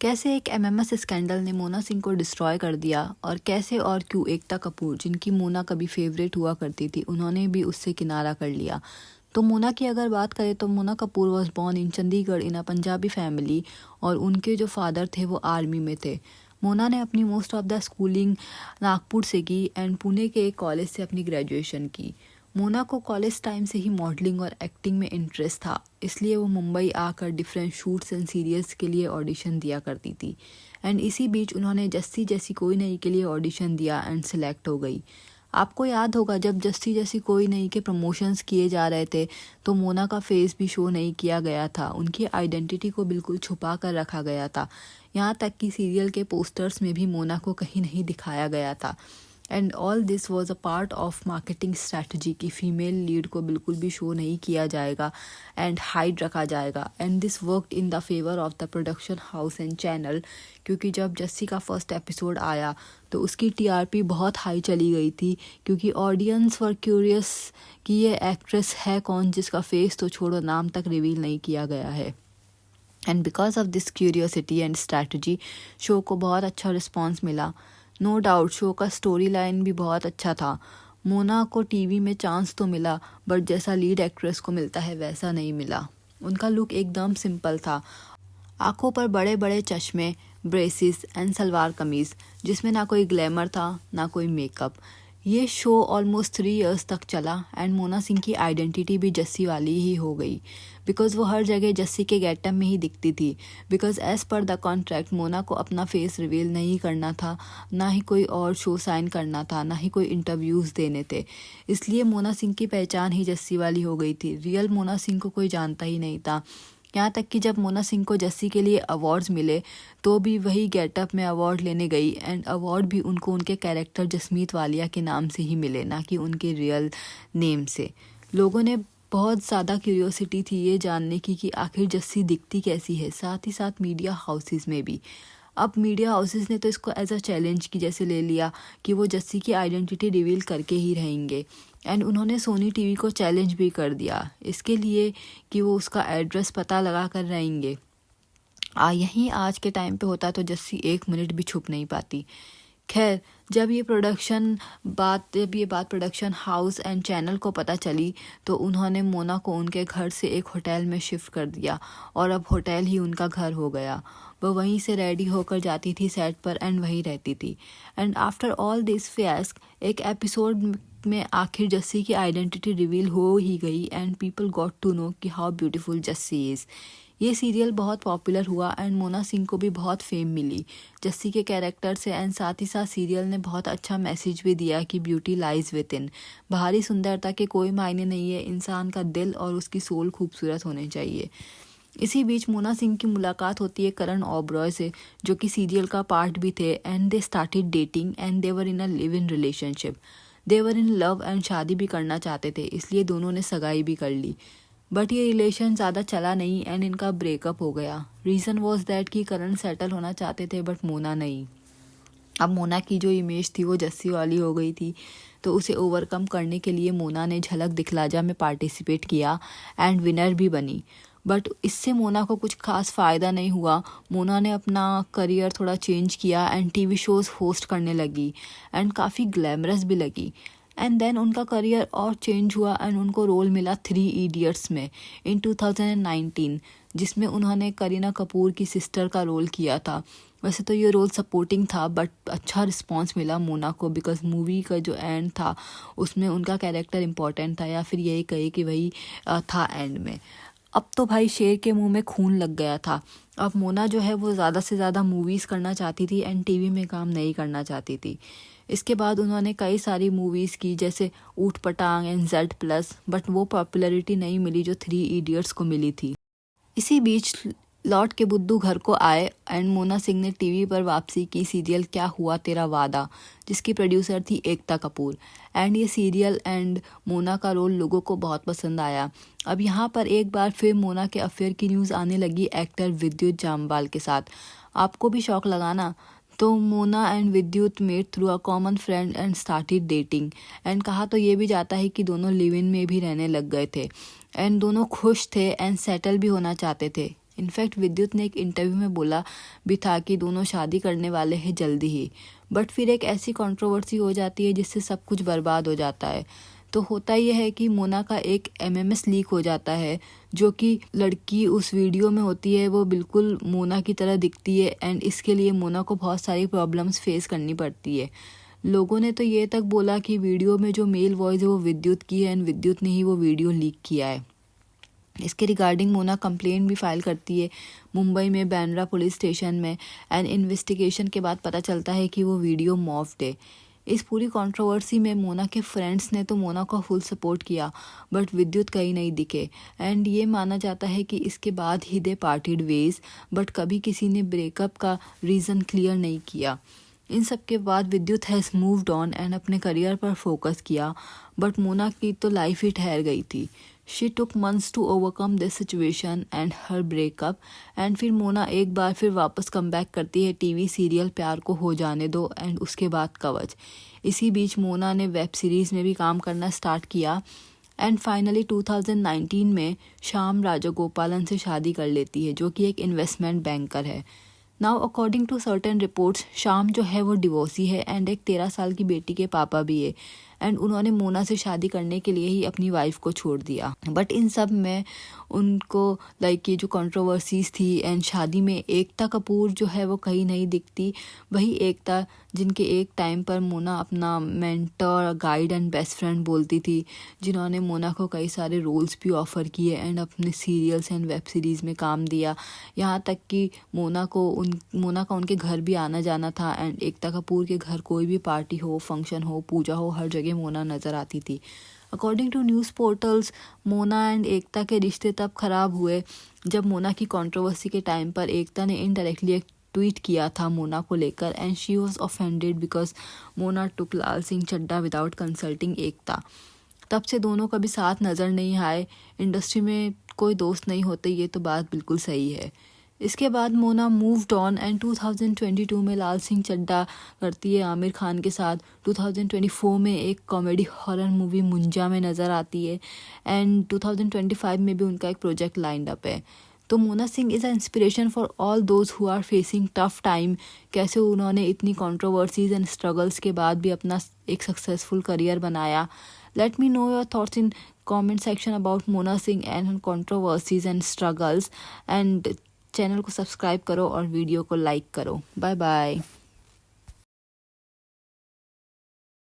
कैसे एक MMS scandal ने मोना सिंह को डिस्ट्रॉय कर दिया और कैसे और क्यों एकता कपूर, जिनकी मोना कभी फेवरेट हुआ करती थी, उन्होंने भी उससे किनारा कर लिया। तो मोना की अगर बात करें तो Mona Kapoor was born in Chandigarh in a Punjabi family और उनके जो फादर थे वो आर्मी में थे। मोना ने अपनी most of the schooling Nagpur से की एंड पुणे के एक कॉलेज से अपनी ग्रेजुएशन की। मोना को कॉलेज टाइम से ही मॉडलिंग और एक्टिंग में इंटरेस्ट था, इसलिए वो मुंबई आकर डिफरेंट शूट्स एंड सीरियल्स के लिए ऑडिशन दिया करती थी। एंड इसी बीच उन्होंने जस्सी जैसी कोई नहीं के लिए ऑडिशन दिया एंड सिलेक्ट हो गई। आपको याद होगा जब जस्सी जैसी कोई नहीं के प्रमोशंस किए जा रहे थे तो मोना का फेस भी शो नहीं किया गया था, उनकी आइडेंटिटी को बिल्कुल छुपा कर रखा गया था। यहाँ तक कि सीरियल के पोस्टर्स में भी मोना को कहीं नहीं दिखाया गया था। And all this was a part of marketing strategy कि फीमेल लीड को बिल्कुल भी शो नहीं किया जाएगा एंड हाइड रखा जाएगा। And this worked in the favour of the production house and channel, क्योंकि जब जस्सी का फर्स्ट एपिसोड आया तो उसकी टीआरपी बहुत हाई चली गई थी, क्योंकि ऑडियंस वर क्यूरियस कि ये एक्ट्रेस है कौन जिसका फेस तो छोड़ो नाम तक रिवील नहीं किया गया है। And because of this curiosity and strategy show को बहुत अच्छा रिस्पॉन्स मिला। नो डाउट शो का स्टोरी लाइन भी बहुत अच्छा था। मोना को टीवी में चांस तो मिला बट जैसा लीड एक्ट्रेस को मिलता है वैसा नहीं मिला। उनका लुक एकदम सिंपल था, आंखों पर बड़े बड़े चश्मे, ब्रेसिस एंड सलवार कमीज़, जिसमें ना कोई ग्लैमर था ना कोई मेकअप। ये शो ऑलमोस्ट 3 इयर्स तक चला एंड मोना सिंह की आइडेंटिटी भी जस्सी वाली ही हो गई, बिकॉज़ वो हर जगह जस्सी के गेटअप में ही दिखती थी। Because as per the contract Mona को अपना फेस रिवील नहीं करना था, ना ही कोई और शो साइन करना था, ना ही कोई इंटरव्यूज़ देने थे। इसलिए मोना सिंह की पहचान ही जस्सी वाली हो गई थी। रियल मोना सिंह को कोई जानता ही नहीं था। यहाँ तक कि जब मोना सिंह को जस्सी के लिए अवार्ड्स मिले तो भी वही गेटअप में अवार्ड लेने गई एंड अवार्ड भी उनको उनके कैरेक्टर जसमीत वालिया के नाम से ही मिले, ना कि उनके रियल नेम से। लोगों ने बहुत ज़्यादा क्यूरियोसिटी थी ये जानने की कि आखिर जस्सी दिखती कैसी है, साथ ही साथ मीडिया हाउसेस में भी। अब मीडिया हाउसेस ने तो इसको एज अ चैलेंज की जैसे ले लिया कि वो जस्सी की आइडेंटिटी रिवील करके ही रहेंगे। एंड उन्होंने सोनी टीवी को चैलेंज भी कर दिया इसके लिए कि वो उसका एड्रेस पता लगा कर रहेंगे। यहीं आज के टाइम पे होता तो जस्सी 1 मिनट भी छुप नहीं पाती। खैर, जब ये बात प्रोडक्शन हाउस एंड चैनल को पता चली तो उन्होंने मोना को उनके घर से एक होटल में शिफ्ट कर दिया और अब होटल ही उनका घर हो गया। वो वहीं से रेडी होकर जाती थी सेट पर एंड वहीं रहती थी। एंड आफ्टर ऑल दिस फियास्क एक एपिसोड में आखिर जस्सी की आइडेंटिटी रिवील हो ही गई and people got to know कि हाउ ब्यूटीफुल जस्सी इज़। ये सीरियल बहुत पॉपुलर हुआ एंड मोना सिंह को भी बहुत फेम मिली जस्सी के कैरेक्टर से। एंड साथ ही साथ सीरियल ने बहुत अच्छा मैसेज भी दिया कि ब्यूटी लाइज विद इन। बाहरी सुंदरता के कोई मायने नहीं है, इंसान का दिल और उसकी सोल खूबसूरत होने चाहिए। इसी बीच मोना सिंह की मुलाकात होती है करण ओबरॉय से, जो कि सीरियल का पार्ट भी थे। And they started dating and they were in a live in relationship. They were in love and शादी भी करना चाहते थे, इसलिए दोनों ने सगाई भी कर ली। बट ये रिलेशन ज़्यादा चला नहीं एंड इनका ब्रेकअप हो गया। रीज़न वॉज दैट कि करण सेटल होना चाहते थे बट मोना नहीं। अब मोना की जो इमेज थी वो जस्सी वाली हो गई थी, तो उसे ओवरकम करने के लिए मोना ने झलक दिखला जा में पार्टिसिपेट किया एंड विनर भी बनी। बट इससे मोना को कुछ खास फ़ायदा नहीं हुआ। मोना ने अपना करियर थोड़ा चेंज किया एंड टीवी शोज़ होस्ट करने लगी एंड काफ़ी ग्लैमरस भी लगी। एंड देन उनका करियर और चेंज हुआ एंड उनको रोल मिला 3 इडियट्स में इन 2019, जिसमें उन्होंने करीना कपूर की सिस्टर का रोल किया था। वैसे तो ये रोल सपोर्टिंग था बट अच्छा रिस्पांस मिला मोना को, बिकॉज मूवी का जो एंड था उसमें उनका कैरेक्टर इम्पॉर्टेंट था, या फिर यही कहे कि वही था एंड में। अब तो भाई शेर के मुंह में खून लग गया था। अब मोना जो है वो ज़्यादा से ज़्यादा मूवीज़ करना चाहती थी एंड टीवी में काम नहीं करना चाहती थी। इसके बाद उन्होंने कई सारी मूवीज़ की जैसे ऊट पटांग एंड Z+, बट वो पॉपुलैरिटी नहीं मिली जो 3 इडियट्स को मिली थी। इसी बीच लौट के बुद्धू घर को आए एंड मोना सिंह ने टीवी पर वापसी की सीरियल क्या हुआ तेरा वादा, जिसकी प्रोड्यूसर थी एकता कपूर। एंड ये सीरियल एंड मोना का रोल लोगों को बहुत पसंद आया। अब यहाँ पर एक बार फिर मोना के अफेयर की न्यूज़ आने लगी एक्टर विद्युत जामवाल के साथ। आपको भी शौक लगाना। तो Mona and Vidyut met through a common friend and started dating. And कहा तो ये भी जाता है कि दोनों लिव इन में भी रहने लग गए थे एंड दोनों खुश थे एंड सेटल भी होना चाहते थे। इनफैक्ट विद्युत ने एक इंटरव्यू में बोला भी था कि दोनों शादी करने वाले हैं जल्दी ही। बट फिर एक ऐसी कंट्रोवर्सी हो जाती है जिससे सब कुछ बर्बाद हो जाता है। तो होता यह है कि मोना का एक MMS लीक हो जाता है, जो कि लड़की उस वीडियो में होती है वो बिल्कुल मोना की तरह दिखती है एंड इसके लिए मोना को बहुत सारी प्रॉब्लम्स फेस करनी पड़ती है। लोगों ने तो ये तक बोला कि वीडियो में जो मेल वॉइस है वो विद्युत की है एंड विद्युत ने ही वो वीडियो लीक किया है। इसके रिगार्डिंग मोना कंप्लेंट भी फाइल करती है मुंबई में बांद्रा पुलिस स्टेशन में एंड इन्वेस्टिगेशन के बाद पता चलता है कि वो वीडियो मॉर्फ्ड है। इस पूरी कंट्रोवर्सी में मोना के फ्रेंड्स ने तो मोना का फुल सपोर्ट किया, बट विद्युत कहीं नहीं दिखे एंड ये माना जाता है कि इसके बाद ही दे पार्टेड वेज, बट कभी किसी ने ब्रेकअप का रीज़न क्लियर नहीं किया। इन सब के बाद Vidyut has moved on and अपने करियर पर फोकस किया, बट मोना की तो लाइफ ही ठहर गई थी। She took months to overcome this situation and her breakup and फिर मोना एक बार फिर वापस कम बैक करती है टीवी सीरियल प्यार को हो जाने दो एंड उसके बाद कवच। इसी बीच मोना ने वेब सीरीज़ में भी काम करना स्टार्ट किया एंड फाइनली 2019 में श्याम राजगोपालन से शादी कर लेती है, जो कि एक इन्वेस्टमेंट बैंकर है। Now according to certain reports Shyam जो है वो डिवोर्सी है एंड एक 13 साल की बेटी के पापा भी है एंड उन्होंने मोना से शादी करने के लिए ही अपनी वाइफ को छोड़ दिया। बट इन सब में उनको लाइक ये जो कंट्रोवर्सीज थी एंड शादी में एकता कपूर जो है वो कहीं नहीं दिखती। वही एकता जिनके एक टाइम पर मोना अपना mentor guide and best friend बोलती थी, जिन्होंने मोना को कई सारे रोल्स भी ऑफ़र किए एंड अपने सीरियल्स एंड वेब सीरीज़ में काम दिया। यहाँ तक कि मोना का उनके घर भी आना जाना था एंड एकता कपूर के घर कोई भी पार्टी हो, फंक्शन हो, पूजा हो, हर जगह मोना नज़र आती थी। According to news portals Mona and Ekta के रिश्ते तब ख़राब हुए जब मोना की कंट्रोवर्सी के टाइम पर एकता ने इनडायरेक्टली एक ट्वीट किया था मोना को लेकर and she was offended because Mona took Laal Singh Chaddha without consulting Ekta. तब से दोनों कभी साथ नज़र नहीं आए। इंडस्ट्री में कोई दोस्त नहीं होते, ये तो बात बिल्कुल सही है। इसके बाद मोना मूव्ड ऑन एंड 2022 में लाल सिंह चड्ढा करती है आमिर खान के साथ। 2024 में एक कॉमेडी हॉरर मूवी मुंजा में नज़र आती है एंड 2025 में भी उनका एक प्रोजेक्ट लाइंड अप है। तो Mona Singh is a inspiration for all those who are facing tough time. कैसे उन्होंने इतनी कंट्रोवर्सीज एंड स्ट्रगल्स के बाद भी अपना एक सक्सेसफुल करियर बनाया। Let me know your thoughts in comment section about Mona Singh and controversies and struggles and channel को सब्सक्राइब करो और वीडियो को लाइक करो। Bye bye.